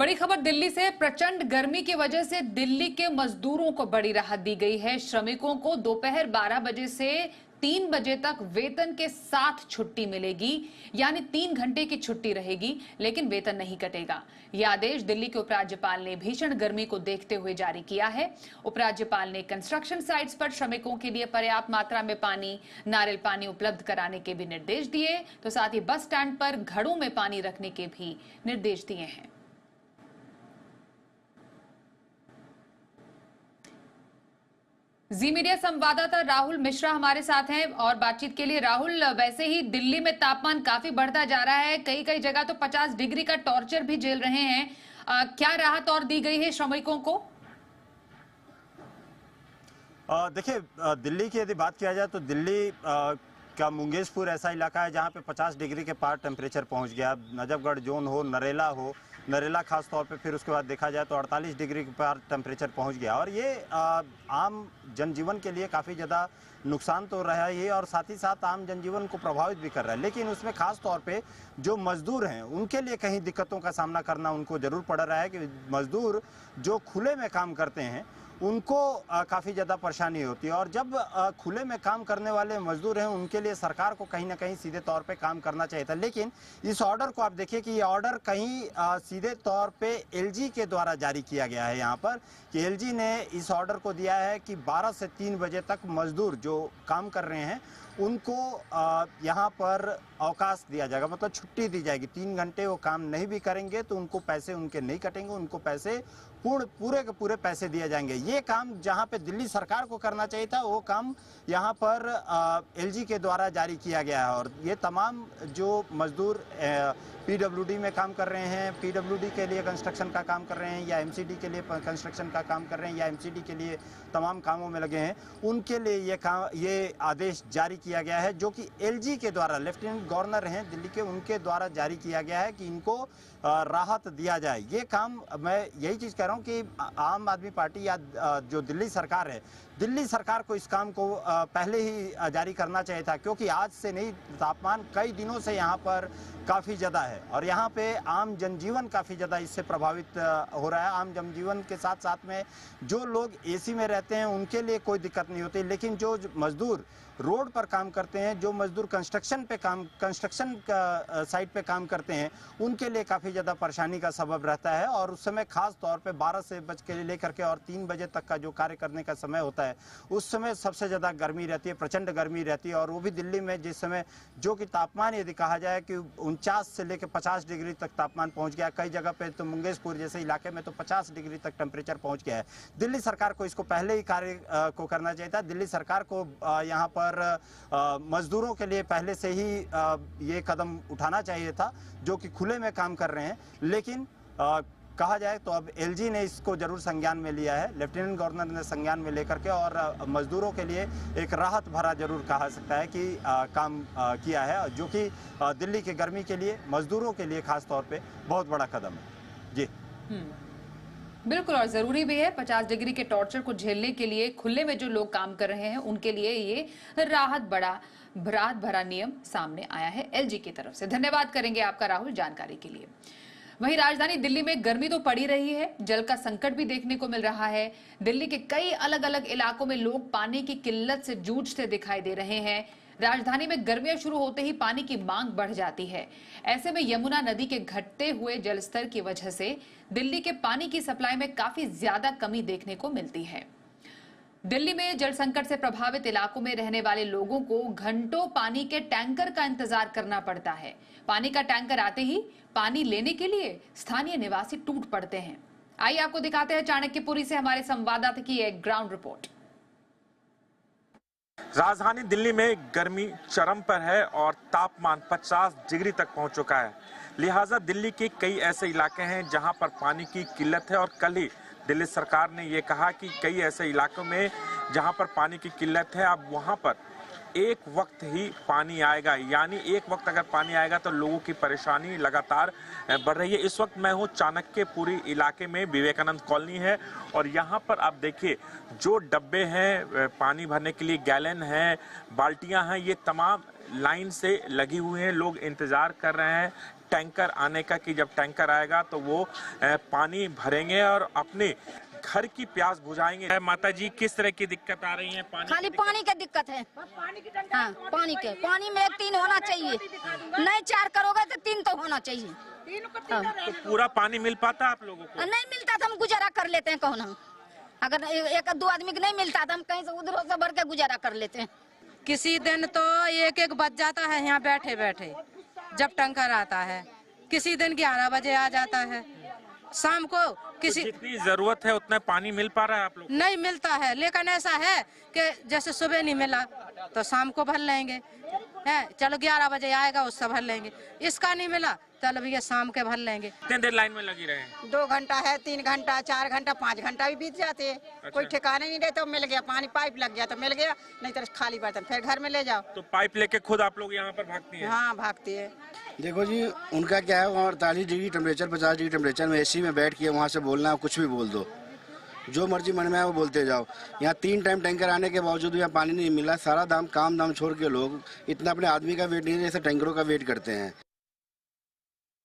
बड़ी खबर दिल्ली से। प्रचंड गर्मी की वजह से दिल्ली के मजदूरों को बड़ी राहत दी गई है। श्रमिकों को दोपहर 12 बजे से 3 बजे तक वेतन के साथ छुट्टी मिलेगी, यानी 3 घंटे की छुट्टी रहेगी, लेकिन वेतन नहीं कटेगा। यह आदेश दिल्ली के उपराज्यपाल ने भीषण गर्मी को देखते हुए जारी किया है। उपराज्यपाल ने कंस्ट्रक्शन साइट्स पर श्रमिकों के लिए पर्याप्त मात्रा में पानी, नारियल पानी उपलब्ध कराने के भी निर्देश दिए, तो साथ ही बस स्टैंड पर घड़ों में पानी रखने के भी निर्देश दिए हैं। जी मीडिया संवाददाता राहुल मिश्रा हमारे साथ हैं और बातचीत के लिए। राहुल, वैसे ही दिल्ली में तापमान काफी बढ़ता जा रहा है, कई कई जगह तो 50 डिग्री का टॉर्चर भी झेल रहे हैं। क्या राहत और दी गई है श्रमिकों को? देखिए, दिल्ली की यदि बात किया जाए तो दिल्ली का मुंगेशपुर ऐसा इलाका है जहां पे 50 डिग्री के पार टेम्परेचर पहुंच गया। नजफगढ़ जोन हो, नरेला खास तौर पे, फिर उसके बाद देखा जाए तो 48 डिग्री के पार टेम्परेचर पहुंच गया। और ये आम जनजीवन के लिए काफ़ी ज़्यादा नुकसान तो रहा ही, और साथ ही साथ आम जनजीवन को प्रभावित भी कर रहा है। लेकिन उसमें खास तौर पे जो मजदूर हैं उनके लिए कहीं दिक्कतों का सामना करना उनको ज़रूर पड़ रहा है कि मजदूर जो खुले में काम करते हैं उनको काफ़ी ज़्यादा परेशानी होती है। और जब खुले में काम करने वाले मजदूर हैं उनके लिए सरकार को कहीं ना कहीं सीधे तौर पे काम करना चाहिए था। लेकिन इस ऑर्डर को आप देखिए कि ये ऑर्डर कहीं सीधे तौर पे एलजी के द्वारा जारी किया गया है यहाँ पर, कि एलजी ने इस ऑर्डर को दिया है कि 12 से 3 बजे तक मजदूर जो काम कर रहे हैं उनको यहाँ पर अवकाश दिया जाएगा, मतलब छुट्टी दी जाएगी। 3 घंटे वो काम नहीं भी करेंगे तो उनको पैसे उनके नहीं कटेंगे, उनको पैसे पूरे के पूरे पैसे दिए जाएंगे। ये काम जहाँ पे दिल्ली सरकार को करना चाहिए था वो काम यहाँ पर एलजी के द्वारा जारी किया गया है। और ये तमाम जो मजदूर पीडब्ल्यूडी में काम कर रहे हैं, पीडब्ल्यूडी के लिए कंस्ट्रक्शन का काम कर रहे हैं, या एमसीडी के लिए कंस्ट्रक्शन का काम कर रहे हैं, या एमसीडी के लिए तमाम कामों में लगे हैं, उनके लिए ये आदेश जारी किया गया है, जो कि एलजी के द्वारा, लेफ्टिनेंट गवर्नर हैं दिल्ली के, उनके द्वारा जारी किया गया है कि इनको राहत दिया जाए। ये काम मैं यही चीज़ कह रहा हूँ कि आम आदमी पार्टी या जो दिल्ली सरकार है, दिल्ली सरकार को इस काम को पहले ही जारी करना चाहिए था, क्योंकि आज से नहीं, तापमान कई दिनों से यहाँ पर काफ़ी ज़्यादा है और यहाँ पे आम जनजीवन काफ़ी ज़्यादा इससे प्रभावित हो रहा है। आम जनजीवन के साथ साथ में जो लोग एसी में रहते हैं उनके लिए कोई दिक्कत नहीं होती, लेकिन जो मजदूर रोड पर काम करते हैं, जो मजदूर कंस्ट्रक्शन साइट पे काम करते हैं, उनके लिए काफ़ी ज़्यादा परेशानी का सबब रहता है। और उस समय खास तौर पे 12 से बज के लेकर के और 3 बजे तक का जो कार्य करने का समय होता है, उस समय सबसे ज़्यादा गर्मी रहती है, प्रचंड गर्मी रहती है। और वो भी दिल्ली में जिस समय जो कि तापमान यदि कहा जाए कि 49 से लेकर 50 डिग्री तक तापमान पहुँच गया, कई जगह पर तो मुंगेशपुर जैसे इलाके में तो 50 डिग्री तक टेम्परेचर पहुँच गया है। दिल्ली सरकार को इसको पहले ही कार्य को करना चाहिए था। दिल्ली सरकार को यहाँ पर मजदूरों के लिए पहले से ही ये कदम उठाना चाहिए था, जो कि खुले में काम कर रहे हैं। लेकिन कहा जाए तो अब एलजी ने इसको जरूर संज्ञान में लिया है, लेफ्टिनेंट गवर्नर ने संज्ञान में लेकर के, और मजदूरों के लिए एक राहत भरा जरूर कहा सकता है कि काम किया है, जो कि दिल्ली के गर्मी के लिए, मजदूरों के लिए खास तौर पे बहुत बड़ा कदम है। जी बिल्कुल, और जरूरी भी है। 50 डिग्री के टॉर्चर को झेलने के लिए खुले में जो लोग काम कर रहे हैं उनके लिए ये राहत भरा नियम सामने आया है एलजी की तरफ से। धन्यवाद करेंगे आपका राहुल जानकारी के लिए। वहीं राजधानी दिल्ली में गर्मी तो पड़ी रही है, जल का संकट भी देखने को मिल रहा है। दिल्ली के कई अलग अलग इलाकों में लोग पानी की किल्लत से जूझते दिखाई दे रहे हैं। राजधानी में गर्मियां शुरू होते ही पानी की मांग बढ़ जाती है। ऐसे में यमुना नदी के घटते हुए जलस्तर की वजह से दिल्ली के पानी की सप्लाई में काफी ज्यादा कमी देखने को मिलती है। दिल्ली में जल संकट से प्रभावित इलाकों में रहने वाले लोगों को घंटों पानी के टैंकर का इंतजार करना पड़ता है। पानी का टैंकर आते ही पानी लेने के लिए स्थानीय निवासी टूट पड़ते हैं। आइए आपको दिखाते हैं चाणक्यपुरी से हमारे संवाददाता की एक ग्राउंड रिपोर्ट। राजधानी दिल्ली में गर्मी चरम पर है और तापमान 50 डिग्री तक पहुंच चुका है। लिहाजा दिल्ली के कई ऐसे इलाके हैं जहां पर पानी की किल्लत है, और कल ही दिल्ली सरकार ने ये कहा कि कई ऐसे इलाकों में जहां पर पानी की किल्लत है, अब वहां पर एक वक्त ही पानी आएगा, यानी एक वक्त अगर पानी आएगा तो लोगों की परेशानी लगातार बढ़ रही है। इस वक्त मैं हूँ चाणक्यपुरी इलाके में, विवेकानंद कॉलोनी है, और यहाँ पर आप देखिए जो डब्बे हैं पानी भरने के लिए, गैलन हैं, बाल्टियाँ हैं, ये तमाम लाइन से लगी हुई हैं, लोग इंतजार कर रहे हैं टैंकर आने का कि जब टैंकर आएगा तो वो पानी भरेंगे और अपने घर की प्यास बुझाएंगे। माता जी, किस तरह की दिक्कत आ रही है? खाली पानी की दिक्कत है। हाँ, पानी में 3 होना चाहिए, नहीं 4 करोगे तो 3 तो होना चाहिए। तो पूरा पानी मिल पाता आप लोगों को? नहीं मिलता तो हम गुजारा कर लेते हैं। कौन हम अगर 1-2 आदमी को नहीं मिलता तो हम कहीं से उधर से भर के गुजारा कर लेते हैं। किसी दिन तो 1-1 बज जाता है यहाँ बैठे बैठे जब टैंकर आता है। किसी दिन 11 बजे आ जाता है। शाम को किसी तो जितनी जरूरत है उतना पानी मिल पा रहा है आप लोग? नहीं मिलता है, लेकिन ऐसा है कि जैसे सुबह नहीं मिला तो शाम को भर लेंगे, है चलो 11 बजे आएगा उससे भर लेंगे। इसका नहीं मिला चलो भैया शाम के भर लेंगे। कितने देर लाइन में लगी रहे? 2 घंटा है, 3 घंटा, 4 घंटा, 5 घंटा भी बीत जाते हैं। कोई ठिकाने नहीं रहता। मिल गया पानी, पाइप लग गया तो मिल गया, नहीं तो खाली बर्तन फिर घर में ले जाओ। तो पाइप लेके खुद आप लोग यहाँ पर भागती हैं? हाँ, भागती है। देखो जी, उनका क्या है, वहाँ 48 डिग्री टेम्परेचर 50 डिग्री टेम्परेचर में एसी में बैठ के वहाँ से बोलना है, कुछ भी बोल दो, जो मर्जी मन में है वो बोलते जाओ। यहाँ 3 टाइम टैंकर आने के बावजूद यहाँ पानी नहीं मिला। सारा काम दाम छोड़ के लोग इतना अपने आदमी का वेट नहीं जैसे टैंकरों का वेट करते हैं।